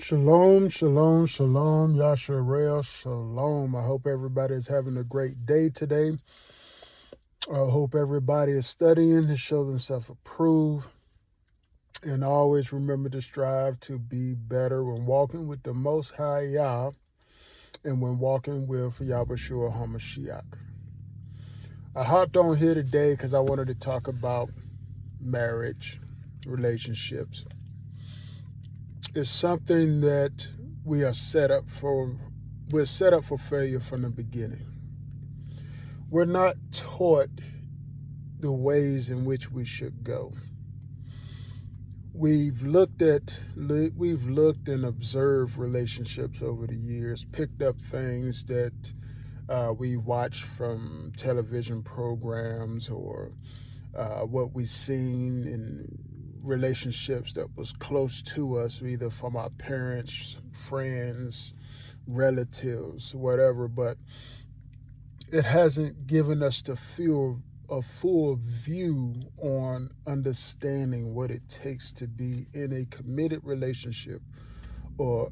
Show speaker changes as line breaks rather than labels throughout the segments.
Shalom, shalom, shalom, Yasharel, shalom. I hope everybody is having a great day today. I hope everybody is studying to show themselves approved. And always remember to strive to be better when walking with the Most High Yah and when walking with Yahushua HaMashiach. I hopped on here today because I wanted to talk about marriage, relationships. It's something that we are set up for. We're set up for failure from the beginning. We're not taught the ways in which we should go. We've looked and observed relationships over the years, picked up things that we watched from television programs or what we've seen in relationships that was close to us, either from our parents, friends, relatives, whatever, but it hasn't given us a full view on understanding what it takes to be in a committed relationship or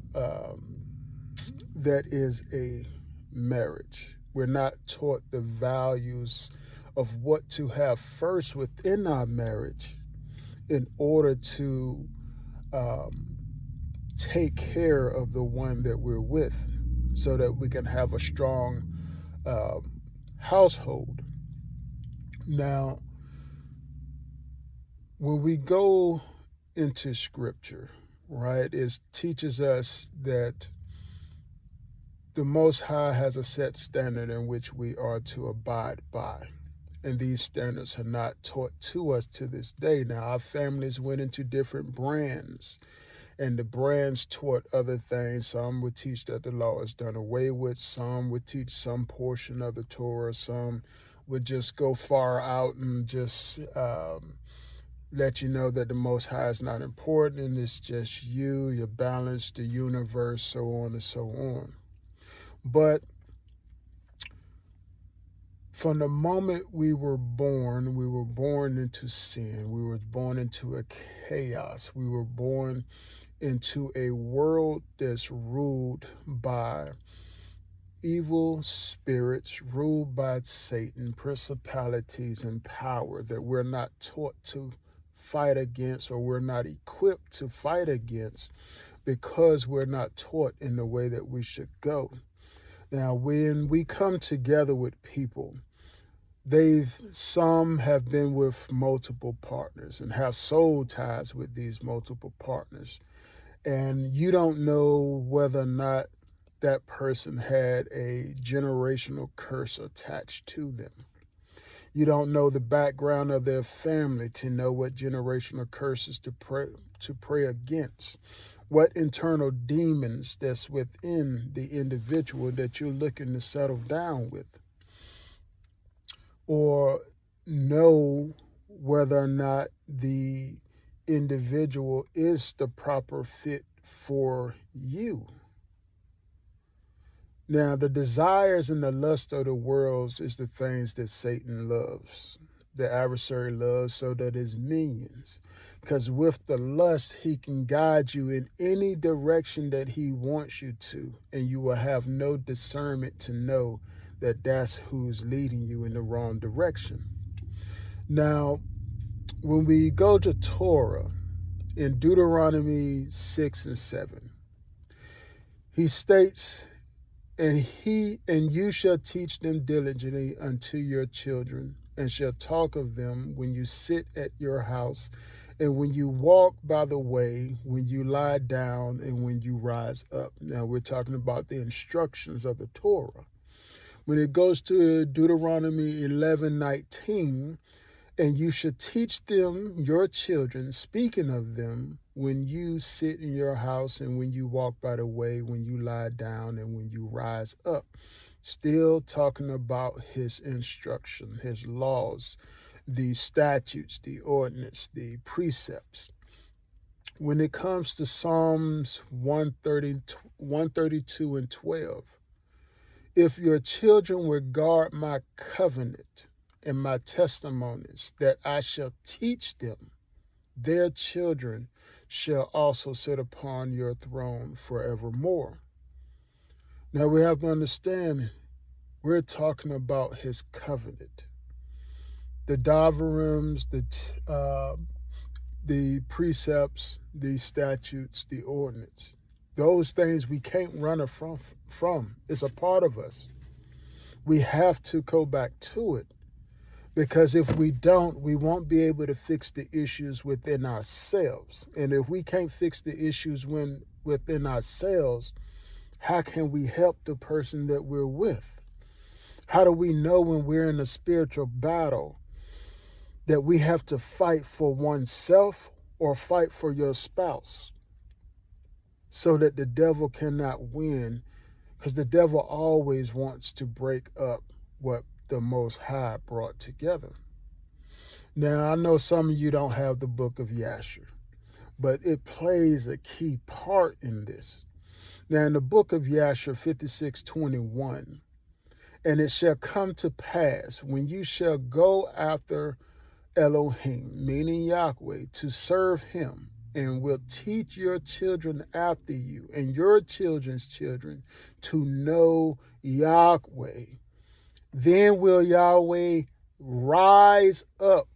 that is a marriage. We're not taught the values of what to have first within our marriage in order to take care of the one that we're with so that we can have a strong household. Now, when we go into scripture, right, it teaches us that the Most High has a set standard in which we are to abide by. And these standards are not taught to us to this day. Now, our families went into different brands, and the brands taught other things. Some would teach that the law is done away with. Some would teach some portion of the Torah. Some would just go far out and just let you know that the Most High is not important and it's just you, your balance, the universe, so on and so on. But from the moment we were born into sin. We were born into a chaos. We were born into a world that's ruled by evil spirits, ruled by Satan, principalities and power that we're not taught to fight against, or we're not equipped to fight against because we're not taught in the way that we should go. Now, when we come together with people, some have been with multiple partners and have soul ties with these multiple partners. And you don't know whether or not that person had a generational curse attached to them. You don't know the background of their family to know what generational curses to pray against. What internal demons that's within the individual that you're looking to settle down with. Or know whether or not the individual is the proper fit for you. Now, the desires and the lust of the world is the things that Satan loves. The adversary loves so that his minions. Because with the lust, he can guide you in any direction that he wants you to. And you will have no discernment to know that that's who's leading you in the wrong direction. Now, when we go to Torah, in Deuteronomy 6 and 7, he states, and you shall teach them diligently unto your children, and shall talk of them when you sit at your house, and when you walk by the way, when you lie down, and when you rise up. Now, we're talking about the instructions of the Torah. When it goes to Deuteronomy 11:19, and you should teach them, your children, speaking of them, when you sit in your house and when you walk by the way, when you lie down and when you rise up. Still talking about his instruction, his laws, the statutes, the ordinance, the precepts. When it comes to Psalms 132 and 12, if your children will guard my covenant and my testimonies that I shall teach them, their children shall also sit upon your throne forevermore. Now we have to understand we're talking about his covenant. The Davarims, the precepts, the statutes, the ordinance. Those things we can't run from. It's a part of us. We have to go back to it. Because if we don't, we won't be able to fix the issues within ourselves. And if we can't fix the issues within ourselves, how can we help the person that we're with? How do we know when we're in a spiritual battle that we have to fight for oneself or fight for your spouse so that the devil cannot win? Because the devil always wants to break up what the Most High brought together. Now, I know some of you don't have the book of Yashar, but it plays a key part in this. Now, in the book of Yashar 56:21, and it shall come to pass when you shall go after Elohim, meaning Yahweh, to serve him, and will teach your children after you and your children's children to know Yahweh. Then will Yahweh rise up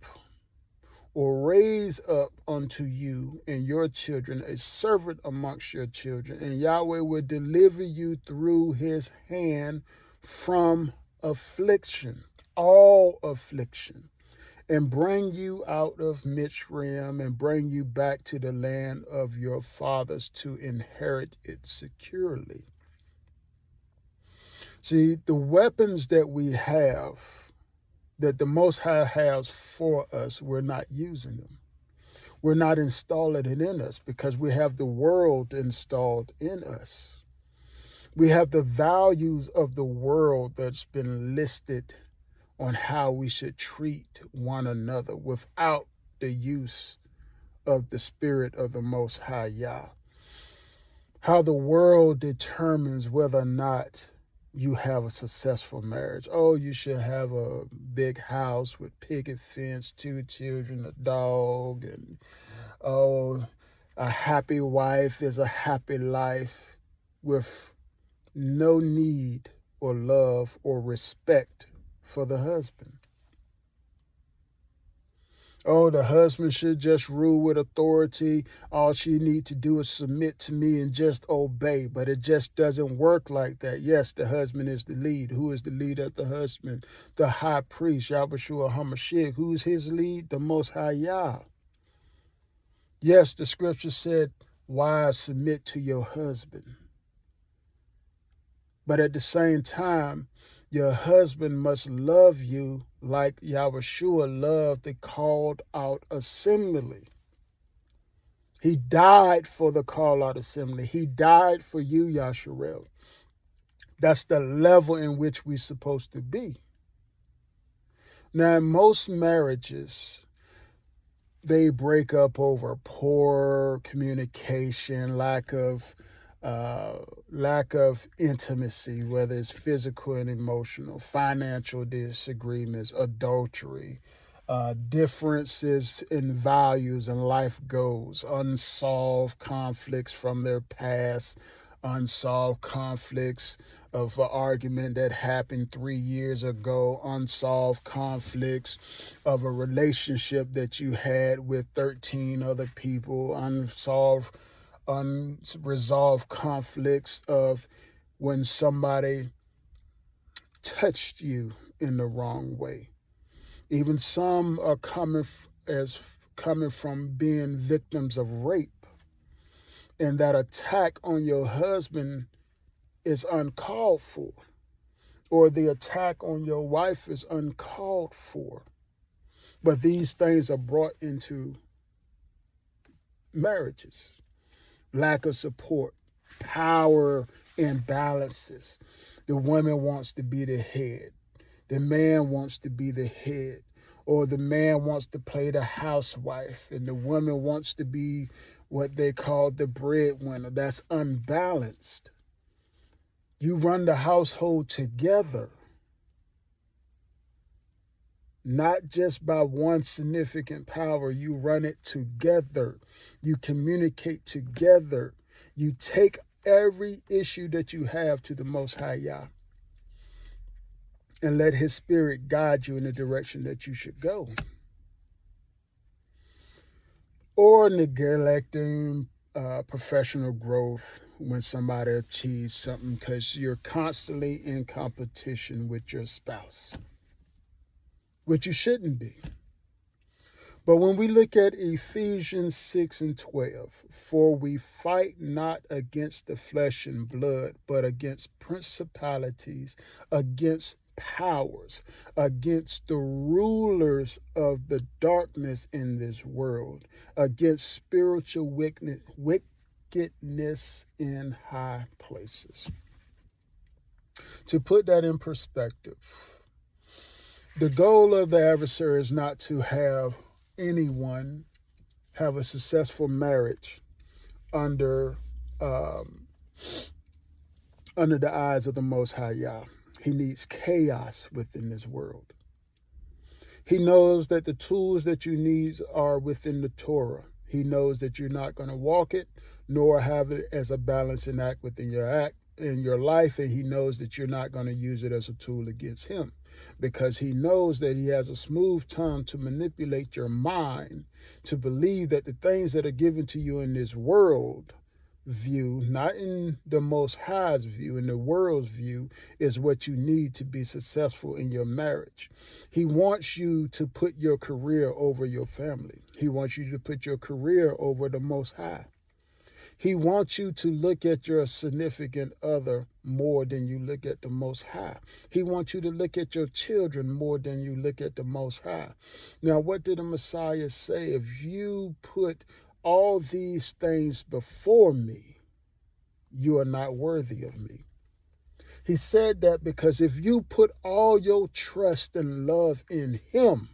or raise up unto you and your children a servant amongst your children, and Yahweh will deliver you through his hand from affliction, all affliction, and bring you out of Mitzrayim and bring you back to the land of your fathers to inherit it securely. See, the weapons that we have, that the Most High has for us, we're not using them. We're not installing it in us because we have the world installed in us. We have the values of the world that's been listed on how we should treat one another without the use of the Spirit of the Most High Yah. How the world determines whether or not you have a successful marriage. Oh, you should have a big house with picket fence, 2 children, a dog, and oh, a happy wife is a happy life with no need or love or respect for the husband. Oh, the husband should just rule with authority. All she needs to do is submit to me and just obey. But it just doesn't work like that. Yes, the husband is the lead. Who is the lead of the husband? The high priest, Yahushua HaMashiach. Who is his lead? The Most High Yah. Yes, the scripture said, wives, submit to your husband. But at the same time, your husband must love you like Yahushua loved the called out assembly. He died for the called out assembly. He died for you, Yasharel. That's the level in which we're supposed to be. Now, in most marriages, they break up over poor communication, lack of intimacy, whether it's physical and emotional, financial disagreements, adultery, differences in values and life goals, unsolved conflicts from their past, unsolved conflicts of an argument that happened 3 years ago, unsolved conflicts of a relationship that you had with 13 other people, unresolved conflicts of when somebody touched you in the wrong way. Even some are coming from being victims of rape, and that attack on your husband is uncalled for, or the attack on your wife is uncalled for. But these things are brought into marriages. Lack of support, power imbalances. The woman wants to be the head. The man wants to be the head. Or the man wants to play the housewife, and the woman wants to be what they call the breadwinner. That's unbalanced. You run the household together, not just by one significant power. You run it together. You communicate together. You take every issue that you have to the Most High Yah and let His Spirit guide you in the direction that you should go. Or neglecting professional growth when somebody achieves something because you're constantly in competition with your spouse, which you shouldn't be. But when we look at Ephesians 6 and 12, for we fight not against the flesh and blood, but against principalities, against powers, against the rulers of the darkness in this world, against spiritual wickedness in high places. To put that in perspective, the goal of the adversary is not to have anyone have a successful marriage under the eyes of the Most High Yah. He needs chaos within this world. He knows that the tools that you need are within the Torah. He knows that you're not going to walk it, nor have it as a balancing act within your life, and he knows that you're not going to use it as a tool against him, because he knows that he has a smooth tongue to manipulate your mind to believe that the things that are given to you in this world view, not in the Most High's view, in the world's view, is what you need to be successful in your marriage. He wants you to put your career over your family. He wants you to put your career over the Most High. He wants you to look at your significant other more than you look at the Most High. He wants you to look at your children more than you look at the Most High. Now, what did the Messiah say? If you put all these things before me, you are not worthy of me. He said that because if you put all your trust and love in Him,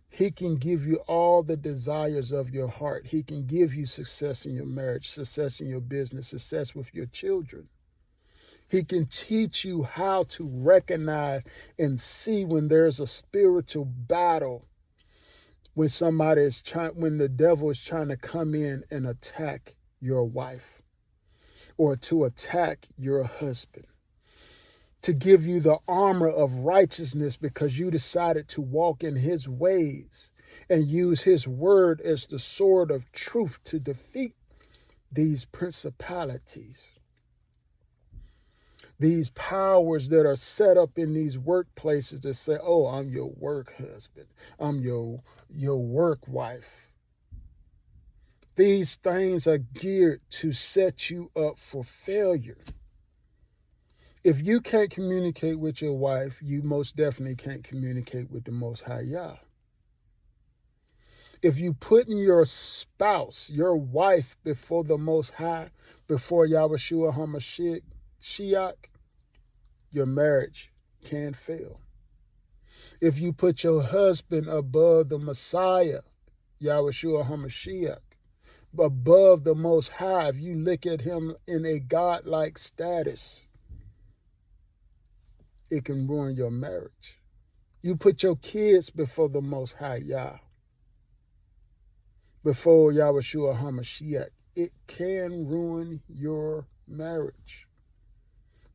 He can give you all the desires of your heart. He can give you success in your marriage, success in your business, success with your children. He can teach you how to recognize and see when there's a spiritual battle, when when the devil is trying to come in and attack your wife or to attack your husband, to give you the armor of righteousness because you decided to walk in His ways and use His word as the sword of truth to defeat these principalities, these powers that are set up in these workplaces that say, oh, I'm your work husband, I'm your work wife. These things are geared to set you up for failure. If you can't communicate with your wife, you most definitely can't communicate with the Most High Yah. If you put in your spouse, your wife, before the Most High, before Yahushua HaMashiach, your marriage can fail. If you put your husband above the Messiah, Yahushua HaMashiach, above the Most High, if you look at Him in a God-like status, it can ruin your marriage. You put your kids before the Most High Yah, before Yahushua HaMashiach, it can ruin your marriage.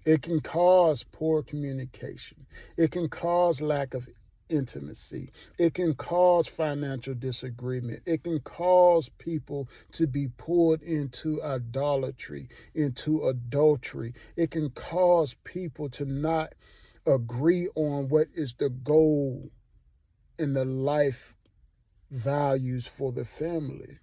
It can cause poor communication. It can cause lack of intimacy. It can cause financial disagreement. It can cause people to be pulled into idolatry, into adultery. It can cause people to not agree on what is the goal and the life values for the family.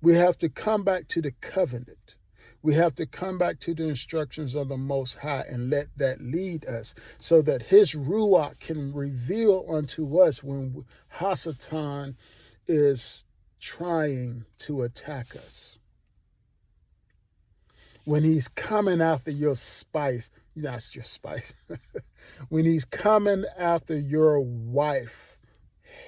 We have to come back to the covenant. We have to come back to the instructions of the Most High and let that lead us so that His Ruach can reveal unto us when Hasatan is trying to attack us. When he's coming after your spice, that's your spice. When he's coming after your wife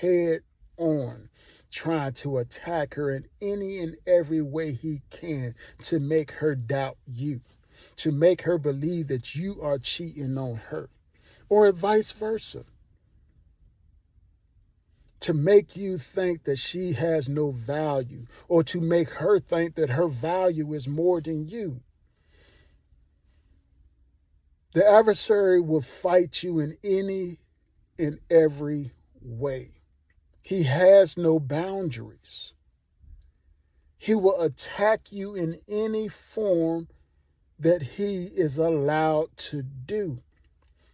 head on, trying to attack her in any and every way he can to make her doubt you. to make her believe that you are cheating on her, or vice versa, to make you think that she has no value, or to make her think that her value is more than you. The adversary will fight you in any and every way. He has no boundaries. He will attack you in any form that he is allowed to do,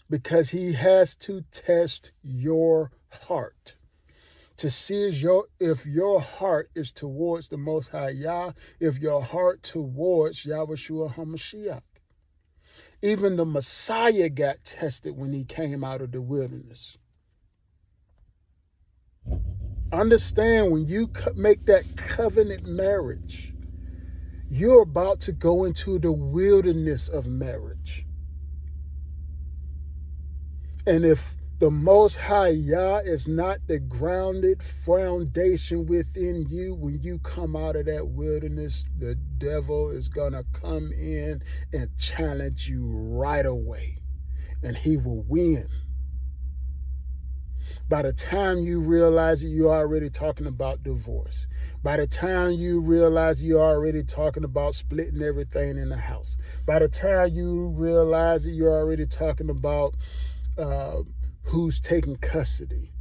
because he has to test your heart to see if your heart is towards the Most High Yah, if your heart towards Yahushua HaMashiach. Even the Messiah got tested when he came out of the wilderness. Understand, when you make that covenant marriage, you're about to go into the wilderness of marriage. And if the Most High Yah is not the grounded foundation within you, when you come out of that wilderness, the devil is going to come in and challenge you right away. And he will win. By the time you realize it, you're already talking about divorce. By the time you realize, you're already talking about splitting everything in the house. By the time you realize it, you're already talking about who's taking custody,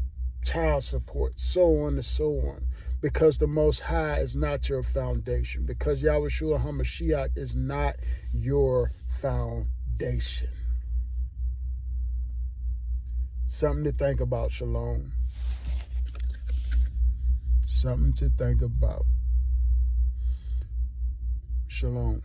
child support, so on and so on. Because the Most High is not your foundation. Because Yahushua HaMashiach is not your foundation. Something to think about, Shalom. Something to think about. Shalom.